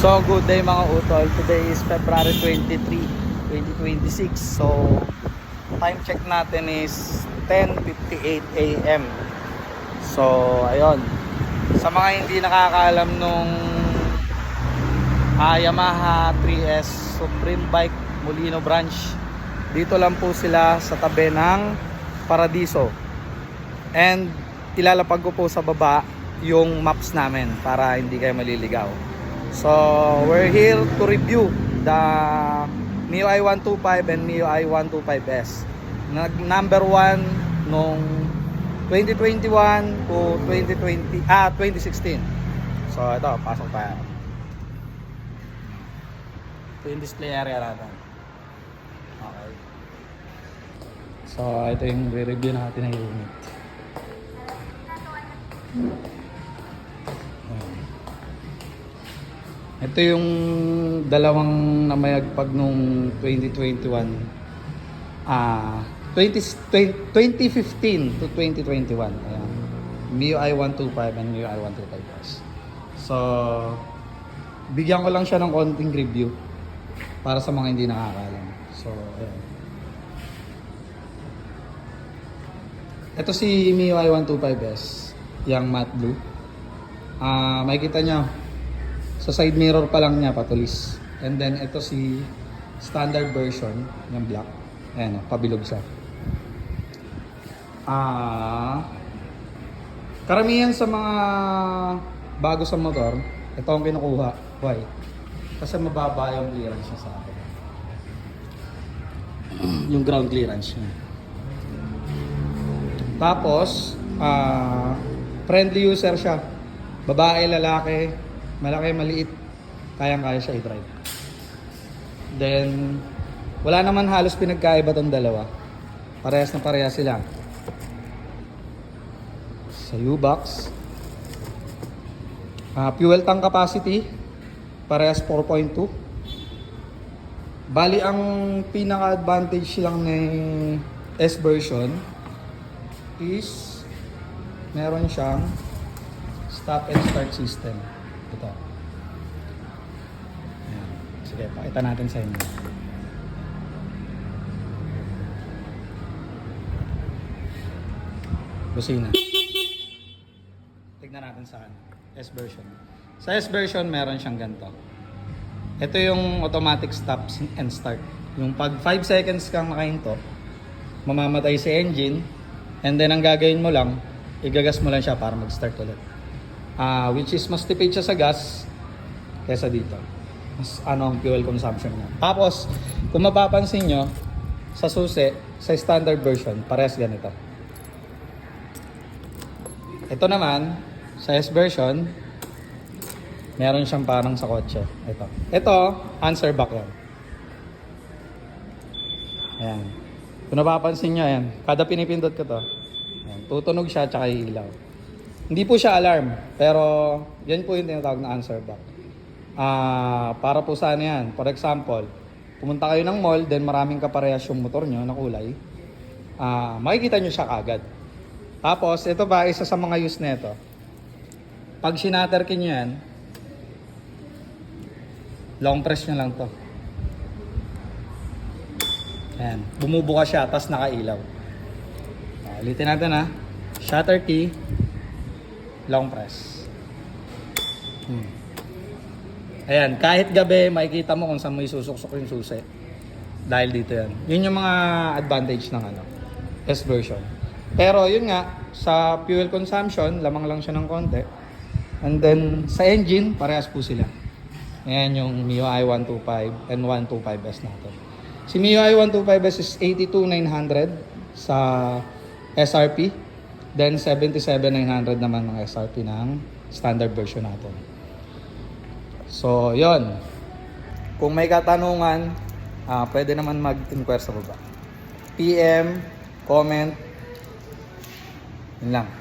So good day mga utol. Today is February 23, 2026. So time check natin is 10:58 AM. So ayun, sa mga hindi nakakaalam nung Yamaha 3S Supreme Bike Molino Branch, dito lang po sila sa tabi ng Paradiso. And ilalapag ko po sa baba yung maps namin para hindi kayo maliligaw. So we're here to review the MIUI 125 and MIUI 125S. Number 1 nung 2021 to 2016. So ito, pasok tayo. Ito yung display area natin. Okay. So ito yung re-review natin ng unit. Ito yung dalawang namayagpag nung 2015 to 2021. Ayan. MIUI 125 and MIUI 125S. So bigyan ko lang siya ng konting review para sa mga hindi nakakaalam. So ayan. Ito si MIUI 125S, yung matte blue. Makikita nyo sa side mirror pa lang niya patulis. And then ito si standard version yung black. Ayan, pabilog siya. Karamihan sa mga bago sa motor, ito ang kinukuha. Why? Kasi mababa yung clearance niya sa akin. Yung ground clearance niya. Tapos friendly user siya. Babae, lalaki, malaki, maliit, kayang-kaya siya i-drive. Then wala naman halos pinagkaiba tong dalawa. Parehas na parehas sila. Sa U-Box, fuel tank capacity parehas 4.2. Bali ang pinaka-advantage lang ni S version is meron siyang stop and start system. Ito. Ayan. Sige, pakita natin sa inyo. Busina. Tignan natin sa S version. Sa S version, meron siyang ganito. Ito yung automatic stop and start. Yung pag 5 seconds kang nakahinto, mamamatay si engine, and then ang gagawin mo lang, igagas mo lang siya para mag-start ulit. Which is mas tipid siya sa gas kaysa dito. Mas ang fuel consumption niya. Tapos, kung mapapansin nyo, sa susi, sa standard version, parehas ganito. Ito naman, sa S version, meron siyang parang sa kotse. Ito, answer back yan. Ayan. Kung napapansin nyo, ayan, kada pinipindot ko to, ayan, tutunog siya tsaka ilaw. Hindi po siya alarm, pero yan po yung tinatawag na answer back. Para po saan yan? For example, pumunta kayo ng mall, then maraming kaparehas yung motor nyo na kulay, makikita nyo siya kagad. Tapos, ito ba, isa sa mga use nito. Pag sinaterkin nyo yan, long press nyo lang to. Ayan, bumubuka siya, tapos nakailaw. Ulitin natin ha. Shutter key, long press. Ayan, kahit gabi, makikita mo kung saan mo isusuksok yung susi. Dahil dito yan. Yun yung mga advantage ng S version. Pero yun nga, sa fuel consumption, lamang lang siya ng konti. And then, sa engine, parehas po sila. Ayan yung MIUI 125 and 125S natin. Si MIUI 125S is 82,900 sa SRP. Then 77,900 naman ng SRP ng standard version natin. So, yon. Kung may katanungan, pwede naman mag-inquire sa baba. PM, comment, yun lang.